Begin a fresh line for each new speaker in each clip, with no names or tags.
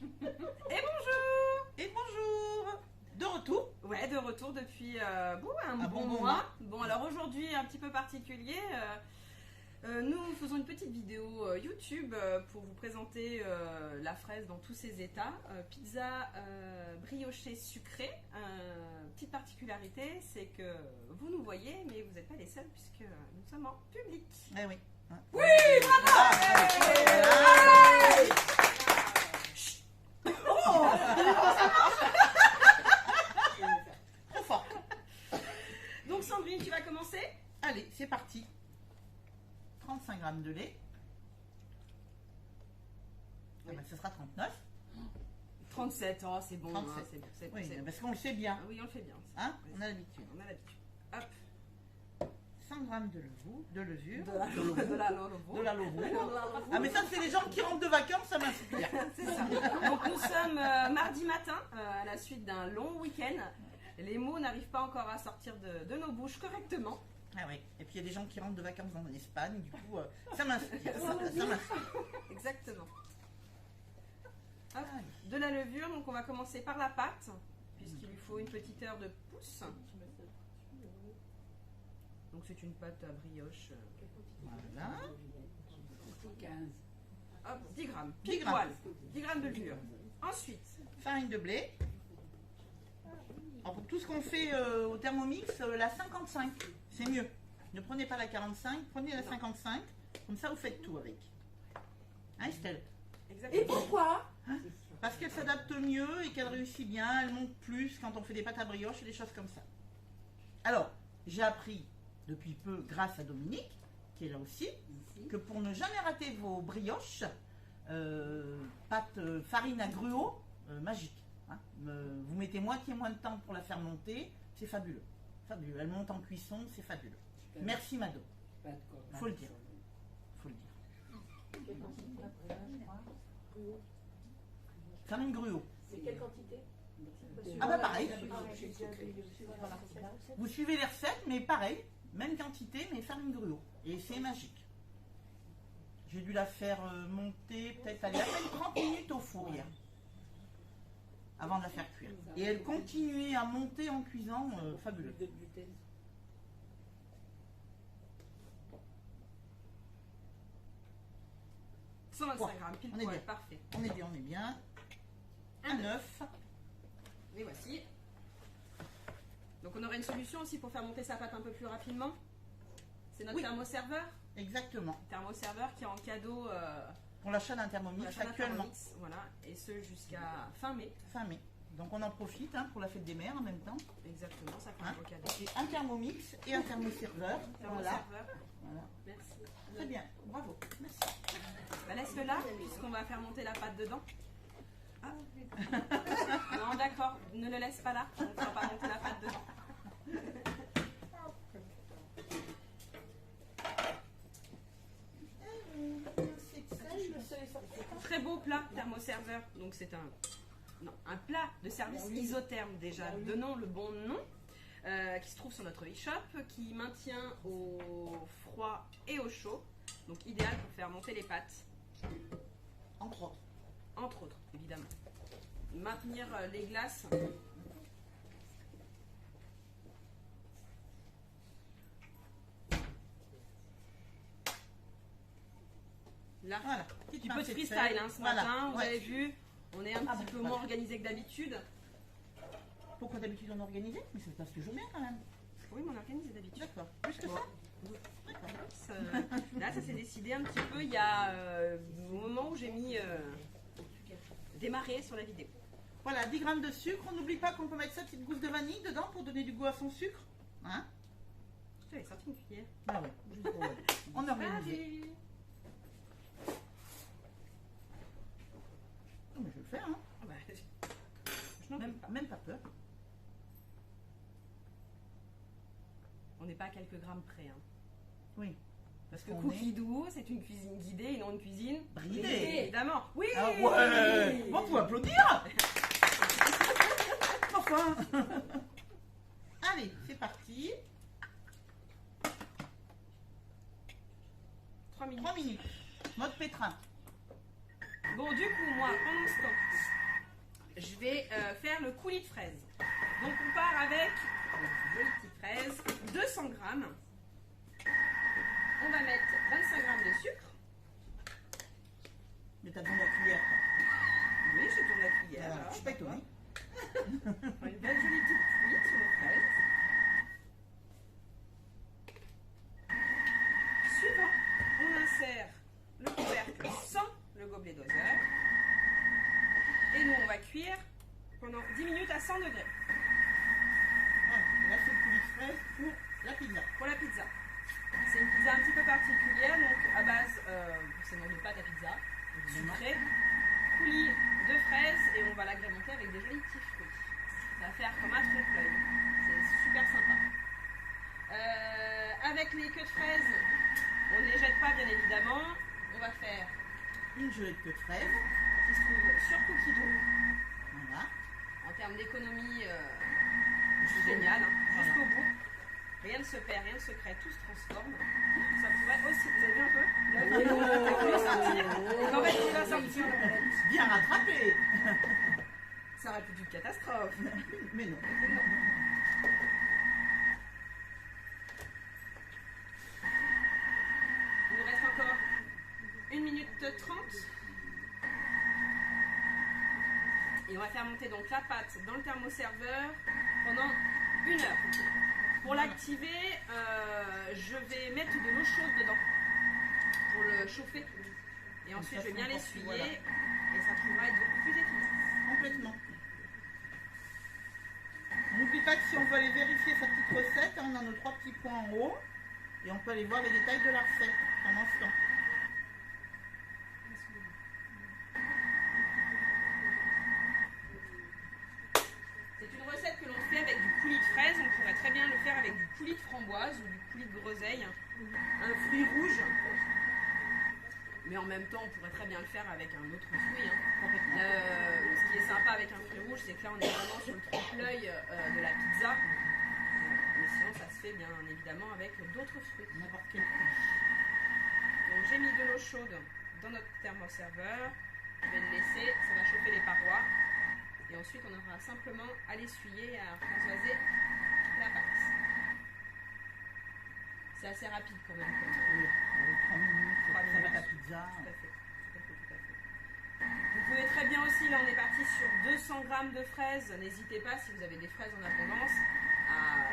Et bonjour!
Et bonjour! De retour?
Ouais, de retour depuis un bon
bon
mois.
mois.
Bon, alors aujourd'hui, un petit peu particulier. Nous faisons une petite vidéo YouTube pour vous présenter la fraise dans tous ses états. Pizza briochée sucrée. Petite particularité, c'est que vous nous voyez, mais vous n'êtes pas les seuls puisque nous sommes en public.
Eh oui.
Oui, bravo!
Hey! Trop fort.
Donc Sandrine, tu vas commencer?
Allez, c'est parti. 35 grammes de lait. Ah ben, ce sera 39.
37, oh, c'est bon.
37.
Hein, c'est
Oui,
bon.
parce qu'on le sait bien.
Ah oui, on le fait bien.
Hein, on a l'habitude.
On a l'habitude. Hop.
100 grammes de levure.
De la levure.
De la levure. Ah mais ça c'est les gens qui rentrent de vacances, ça m'inspire.
C'est ça. Donc nous sommes mardi matin, à la suite d'un long week-end. Les mots n'arrivent pas encore à sortir de nos bouches correctement.
Ah oui. Et puis il y a des gens qui rentrent de vacances en Espagne, du coup ça m'inspire. Ça m'inspire.
Exactement. Hop. De la levure, donc on va commencer par la pâte, puisqu'il lui faut une petite heure de pousse. Donc c'est une pâte à brioche.
Voilà.
Hop, 10 grammes.
10
Pile
grammes.
poil. 10 grammes de levure. Ensuite,
Farine de blé. Alors pour tout ce qu'on fait au Thermomix, la 55, c'est mieux. Ne prenez pas la 45, prenez la 55. Comme ça, vous faites tout avec. Hein, Estelle?
exactement.
Et pourquoi?
Parce qu'elle s'adapte mieux et qu'elle réussit bien. Elle monte plus quand on fait des pâtes à brioche et des choses comme ça. Alors, j'ai appris depuis peu, grâce à Dominique, qui est là aussi, que pour ne jamais rater vos brioches, pâte farine à gruau, magique. Hein. Vous mettez moitié moins de temps pour la faire monter, c'est fabuleux. Fabuleux. Elle monte en cuisson, c'est fabuleux. Merci Mado. Faut le dire. Faut le dire. Farine gruau.
C'est quelle quantité?
Ah bah pareil. Vous suivez les recettes, mais pareil, même quantité, mais farine gruau. Et c'est magique. J'ai dû la faire monter peut-être à peine 30 minutes au four hier. Avant de la faire cuire. Et elle continuait à monter en cuisant, fabuleux.
125 grammes, pile
On est
poil,
bien.
parfait.
On est bien, on est bien. Un œuf.
Et voici. Donc on aurait une solution aussi pour faire monter sa pâte un peu plus rapidement. C'est notre
Oui.
thermoserveur.
Exactement.
Thermoserveur qui est en cadeau
Pour l'achat d'un
pour
Thermomix
l'achat d'un
actuellement.
Thermomix, voilà, et ce jusqu'à fin mai.
Fin mai. Donc on en profite hein, pour la fête des mères en même temps.
Exactement, ça fait un
Hein.
beau cadeau.
Et un Thermomix et un thermoserveur. Voilà.
Thermoserveur.
Voilà.
Merci.
Très bien. Bravo. Merci.
Bah, laisse-le là, puisqu'on va faire monter la pâte dedans. Ah. Non, d'accord, ne le laisse pas là, on ne fera pas monter la pâte dedans. Très beau plat thermoserveur, donc c'est un plat de service isotherme déjà, donnons le bon nom, qui se trouve sur notre e-shop, qui maintient au froid et au chaud, donc idéal pour faire monter les pâtes,
Entre autres.
évidemment. Maintenir les glaces. Là,
Voilà.
un
Petite
petit peu de
pincée
freestyle
sel.
hein, ce
Voilà.
matin, vous
Ouais.
avez vu, on est un
Ah
petit
bah,
peu
voilà.
moins organisé que d'habitude.
Pourquoi d'habitude on est organisé? Mais ça se passe toujours bien quand même.
Oui, mais on est organisé d'habitude.
D'accord. Plus que ça? D'accord.
Là, ça s'est décidé un petit peu il y a au moment où j'ai mis démarrer sur la vidéo.
Voilà, 10 grammes de sucre. On n'oublie pas qu'on peut mettre sa petite gousse de vanille dedans pour donner du goût à son sucre. Hein?
Je t'avais sorti une cuillère.
Ah ouais. Juste pour, on est organisé.
Salut.
Oh, mais je vais le faire, hein.
Ah bah, je n'en veux
Même,
pas.
même pas peur.
On n'est pas à quelques grammes près. Hein.
Oui.
Parce que
On
Cookie Doux, c'est une cuisine guidée et non une cuisine
Bridée.
Évidemment. Oui.
Ah ouais. Bon, faut applaudir. Enfin. Allez, c'est parti.
3 minutes.
3 minutes. Mode pétrin.
Bon, du coup, moi, pendant ce temps, je vais faire le coulis de fraises. Donc on part avec une jolie petite fraise, 200 grammes. On va mettre 25 grammes de sucre.
Mais t'as besoin de la cuillère.
Oui, j'ai besoin de la cuillère.
Voilà, je suis pas étonnée.
Une belle jolie petite cuite sur nos fraises. Suivant, on insère le couvercle sans le gobelet doseur. Et nous, on va cuire pendant 10 minutes à 100 degrés.
Ah, et là, c'est le coulis de fraise pour la pizza.
Pour la pizza. C'est une pizza un petit peu particulière, donc à base, c'est de pâte à pizza, sucrée, coulis de fraises, et on va l'agrémenter avec des jolis petits fruits. Ça va faire comme un trompe-l'œil. C'est super sympa. Avec les queues de fraises, on ne les jette pas bien évidemment. On va faire
Une gelée de queue de fraise.
qui se trouve sur Cookie Dough.
Voilà.
En termes d'économie, c'est génial, hein, jusqu'au bout. Rien ne se perd, rien ne se crée, tout se transforme. Ça pourrait aussi, vous avez vu un peu? Et qu'en fait, il va sortir.
Bien rattrapé.
Ça aurait pu être une catastrophe.
Mais non.
Il nous reste encore 1 minute 30. Et on va faire monter donc la pâte dans le thermoserveur pendant 1 heure. Pour l'activer, je vais mettre de l'eau chaude dedans pour le chauffer. Et ensuite, je vais bien l'essuyer et ça pourra être beaucoup plus efficace.
Complètement. On n'oublie pas que si on veut aller vérifier sa petite recette, on a nos 3 petits points en haut et on peut aller voir les détails de la recette pendant ce temps.
C'est une recette que l'on fait avec du coulis de fraise. On pourrait très bien le faire avec du coulis de framboise ou du coulis de groseille. Un fruit rouge. Mais en même temps, on pourrait très bien le faire avec un autre fruit. Ce qui est sympa avec un fruit rouge, c'est que là, on est vraiment sur le trompe-l'œil de la pizza. Mais sinon, ça se fait bien évidemment avec d'autres fruits.
N'importe quel fruit.
Donc, j'ai mis de l'eau chaude dans notre thermoserveur. Je vais le laisser, ça va chauffer les parois. Et ensuite, on aura simplement à l'essuyer et à transvaser la pâte. C'est assez rapide quand même.
Oui, 3 minutes,
3
ça
minutes.
va la pizza.
Tout à fait, tout à fait, tout à fait. Vous pouvez très bien aussi, là on est parti sur 200 grammes de fraises. N'hésitez pas, si vous avez des fraises en abondance, à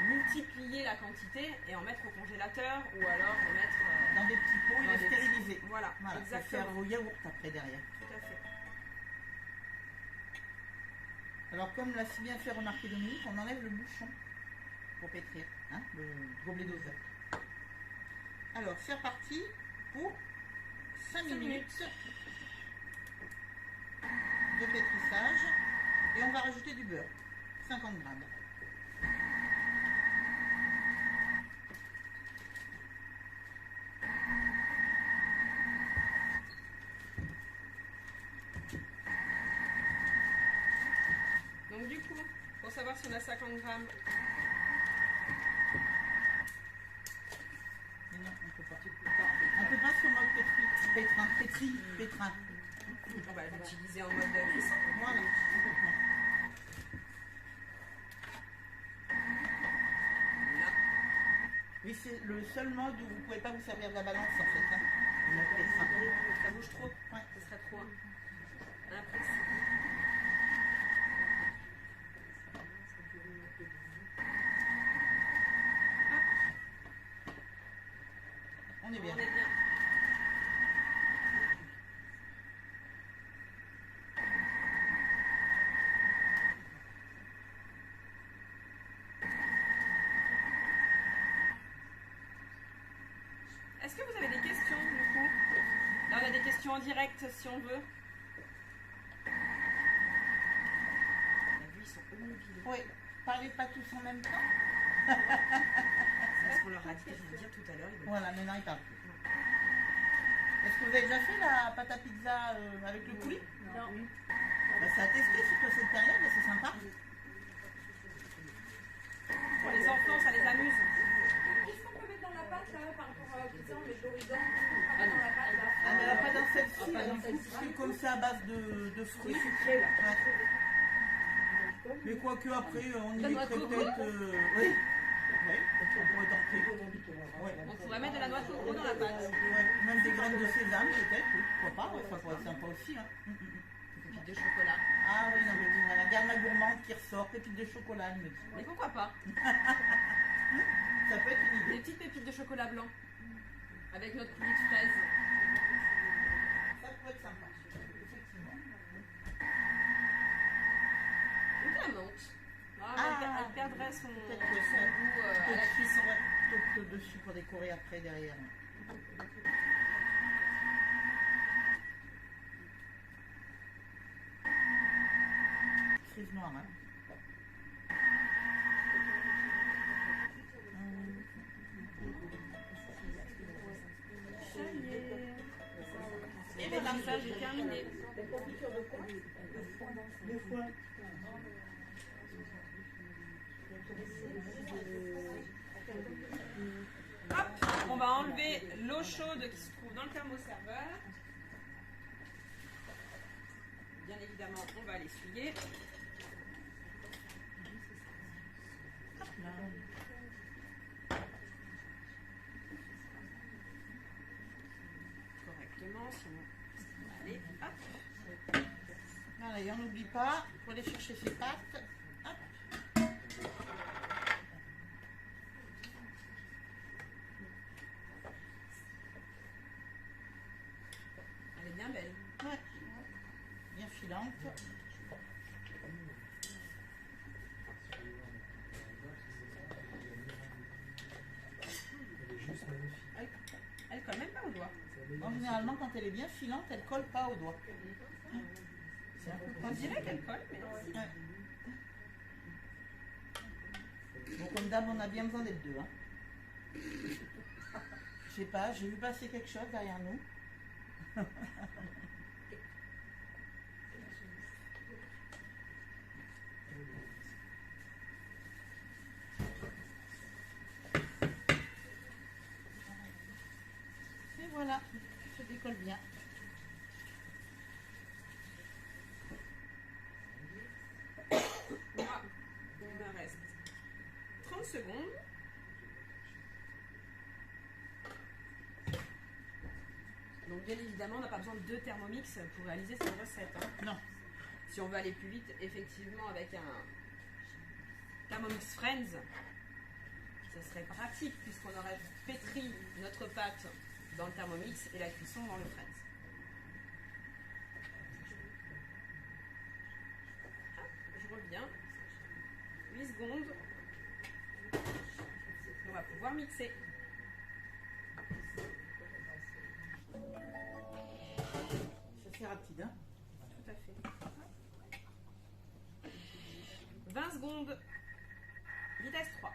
multiplier la quantité et en mettre au congélateur ou alors en mettre
Dans des petits pots, il
dans
est
des
stérilisé.
Voilà,
Voilà, pour
exactement.
faire vos yaourts après derrière.
Tout à fait.
Alors comme l'a si bien fait remarquer Dominique, on enlève le bouchon pour pétrir, hein, le gobelet doseur. Alors c'est reparti pour 5 minutes de pétrissage et on va rajouter du beurre, 50 grammes.
Donc du coup, pour savoir si on a 50 grammes,
Mais non, on peut pas. On peut pas sur mode pétrin.
on va l'utiliser en mode cuisson.
Voilà, complètement.
Là.
Oui, c'est le seul mode où vous pouvez pas vous servir de la balance en fait. Hein. Le pétrin.
Ça bouge trop.
Ouais.
Ce serait trop imprécis.
On est bien.
On est bien. Est-ce que vous avez des questions du coup? Là on a des questions en direct si on veut. On a vu, ils sont obnubilés.
Oui, parlez pas tous en même temps.
C'est ce qu'on leur a dit de vous dire tout à l'heure. Ils veulent
Voilà, maintenant ils parlent plus. Est-ce que vous avez déjà fait la pâte à pizza avec le coulis?
Non.
Bah, c'est à tester surtout cette période, c'est sympa.
Pour les enfants, ça les amuse.
Qu'est-ce qu'on peut mettre dans la pâte là par rapport à la pizza? On met de l'origan
Ah non.
dans la pâte là.
Ah, mais Elle n'a pas dans celle-ci,
pas dans
du coup,
celle-ci.
puisque comme c'est à base de fruits.
Sucré, là.
Ouais. Mais quoique après, on y
La noix
mettrait
de coco
peut-être. Oui. Oui, on pourrait tenter. Ouais.
On pourrait mettre de la noix de coco dans la pâte.
Ouais. Même des graines de sésame, peut-être, oui, pourquoi pas, ouais, ça pourrait être sympa aussi. Hein.
Pépites de chocolat.
Ah oui, non, mais oui, voilà, garde ma gourmande qui ressort, pépites de chocolat, elle me dit.
Mais pourquoi pas?
Ça peut être une
Des
idée.
petites pépites de chocolat blanc. Avec notre coulis de fraise.
Ça pourrait être sympa, effectivement.
Ou de la menthe. Ah,
Ah.
elle perdrait son
Peut-être que
son
ça-
goût à la cuisson.
Ouais, plutôt que dessus pour décorer après, derrière. Cerise noire, hein.
Ça y est. Et bien comme ça, j'ai terminé.
Des fois.
Hop, on va enlever l'eau chaude qui se trouve dans le thermoserveur. Bien évidemment, on va l'essuyer. Hop là. Correctement, sinon. Allez, hop.
Voilà, et on n'oublie pas, pour aller chercher ses pâtes. Hop.
Elle est bien belle.
Ouais. Bien filante.
Elle colle même pas au doigt.
Généralement, quand elle est bien filante, elle colle pas au doigt. C'est un peu
On dirait qu'elle colle, mais non.
Ouais. Bon, comme d'hab, on a bien besoin d'être deux. Hein. Je sais pas, j'ai vu passer quelque chose derrière nous. Et voilà, ça décolle bien.
Moi, il me reste 30 secondes. Donc bien évidemment, on n'a pas besoin de 2 Thermomix pour réaliser cette recette. Hein.
Non.
Si on veut aller plus vite, effectivement, avec un Thermomix Friends, ce serait pratique puisqu'on aurait pétri notre pâte dans le Thermomix et la cuisson dans le Friends. Hop, je reviens. 8 secondes. On va pouvoir mixer.
C'est rapide, hein.
Tout à fait. 20 secondes. Vitesse 3.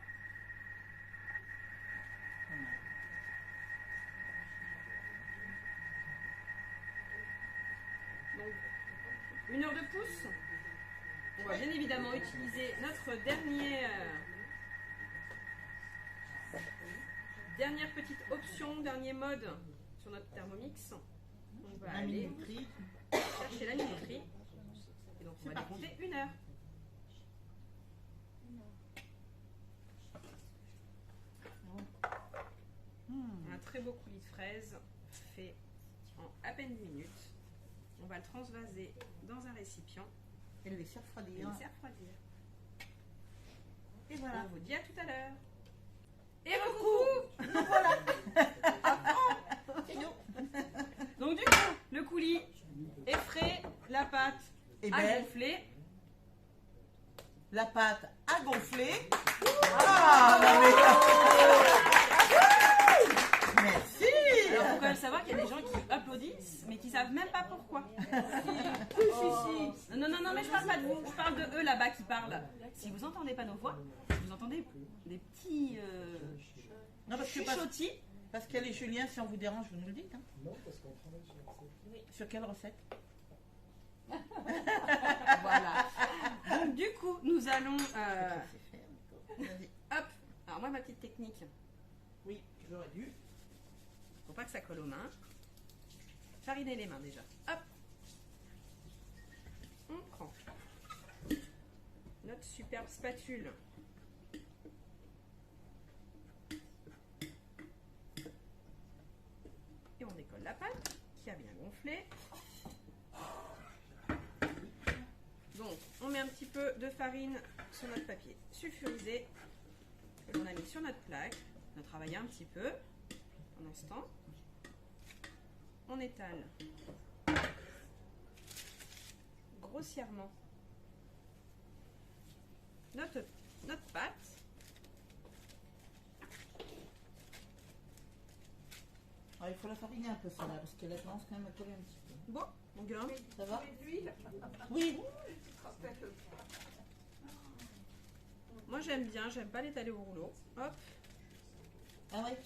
Donc, 1 heure de pouce. On va bien évidemment utiliser notre dernière petite option, dernier mode sur notre Thermomix. On va
La
aller
minuterie.
chercher la minuterie. Et donc on va
C'est
décompter 1 heure. Un très beau coulis de fraises fait en à peine 1 minute. On va le transvaser dans un récipient
Et le laisser
et
refroidir.
le faire refroidir.
Et voilà.
On vous dit à tout à l'heure. Et recoucou.
Voilà.
Donc du coup, le coulis est frais, la pâte
Et
a
belle.
gonflé.
La pâte a gonflé. Ah, non, mais... Merci.
Alors il faut quand même savoir qu'il y a des gens qui applaudissent, mais qui savent même pas pourquoi. Non, non, non, mais je parle pas de vous, je parle de eux là-bas qui parlent. Si vous entendez pas nos voix, si vous entendez des petits
Non, parce que
chuchotis.
Pascal et Julien, si on vous dérange, vous nous le dites. Hein.
Non, parce qu'on travaille sur la recette.
Sur quelle recette?
Voilà. Donc du coup, nous allons...
Vas-y.
hop. Alors moi, ma petite technique,
Oui, j'aurais dû.
faut pas que ça colle aux mains. fariner les mains déjà. Hop. On prend notre superbe spatule. Et on décolle la pâte qui a bien gonflé. Donc, on met un petit peu de farine sur notre papier sulfurisé que l'on a mis sur notre plaque. On a travaillé un petit peu pendant ce temps. On étale grossièrement notre pâte.
Ah, il faut la fariner un peu celle-là parce qu'elle a tendance quand même à coller un petit peu.
Bon, on grimpe.
Ça va? Oui.
Moi j'aime bien, j'aime pas l'étaler au rouleau. Hop.
Ah ouais.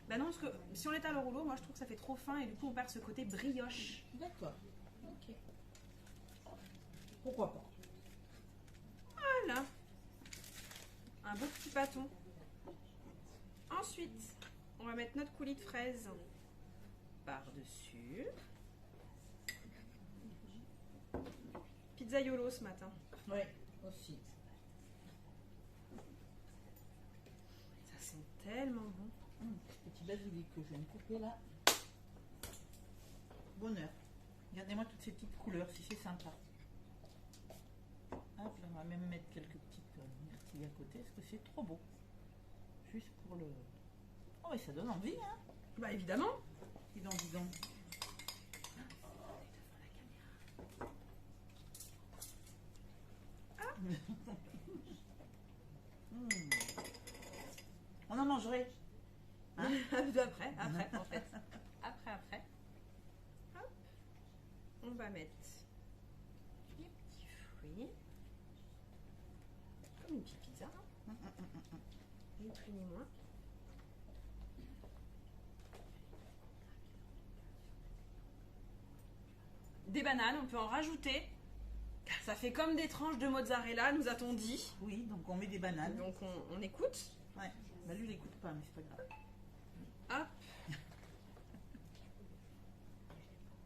Bah non, parce que si on l'étale au rouleau, moi je trouve que ça fait trop fin et du coup on perd ce côté brioche.
D'accord. Ok. Pourquoi pas?
Voilà. Un beau petit bâton. Ensuite, on va mettre notre coulis de fraises par-dessus. Pizzaiolo ce matin.
Oui, aussi.
Ça sent tellement bon.
Petit basilic que je viens de couper là. Bonheur. Regardez-moi toutes ces petites couleurs, si c'est sympa. Hop, là, on va même mettre quelques petites myrtilles à côté, parce que c'est trop beau. Juste pour le... Oh, et ça donne envie, hein.
Bah évidemment.
Dis donc, dis donc. On en mangerait. Hein?
Après, en fait. Après. Hop. On va mettre les petits fruits. Comme une petite pizza. Ni plus ni moins. Des bananes, on peut en rajouter. Ça fait comme des tranches de mozzarella, nous a-t-on dit.
Oui, donc on met des bananes.
Donc on écoute.
Ouais. Bah lui, il n'écoute pas, mais c'est pas grave.
Hop.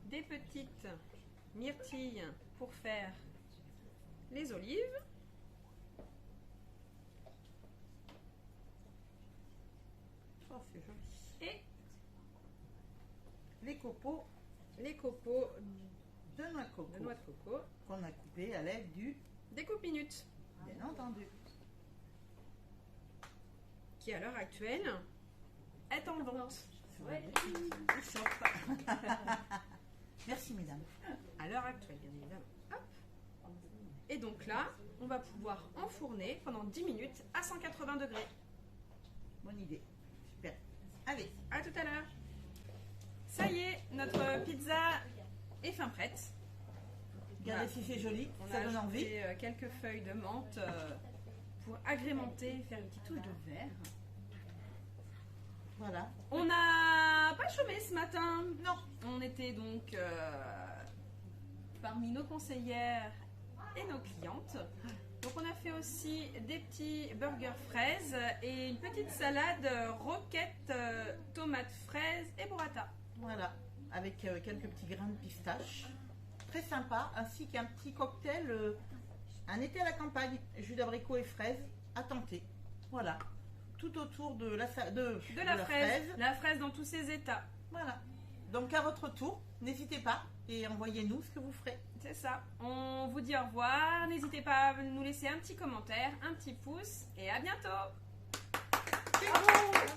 Des petites myrtilles pour faire les olives.
Oh, c'est joli.
Et
Les copeaux
les copeaux
de noix de coco
de noix de coco.
qu'on a coupés à l'aide du...
Découpe minute,
Bien entendu.
qui à l'heure actuelle est en vente.
Ils sortent. Merci, mesdames.
À l'heure actuelle, bien évidemment. Hop. Et donc là, on va pouvoir enfourner pendant 10 minutes à 180 degrés.
Bonne idée. Super. Allez.
À tout à l'heure. Ça y est, notre pizza est fin prête.
Regardez
Voilà.
si c'est joli.
On
Ça
a
donne envie.
ajouté quelques feuilles de menthe pour agrémenter et faire une petite touche de verre.
Voilà.
On n'a pas chômé ce matin.
Non.
On était donc parmi nos conseillères et nos clientes. Donc on a fait aussi des petits burgers fraises et une petite salade roquette, tomates fraises et burrata.
Voilà. Avec quelques petits grains de pistache. Très sympa. Ainsi qu'un petit cocktail. Un été à la campagne. Jus d'abricot et fraises. À tenter. Voilà. Tout autour de la fraise.
La fraise dans tous ses états.
Voilà. Donc à votre tour, n'hésitez pas et envoyez-nous ce que vous ferez.
C'est ça. On vous dit au revoir. N'hésitez pas à nous laisser un petit commentaire, un petit pouce et à bientôt.
C'est bon.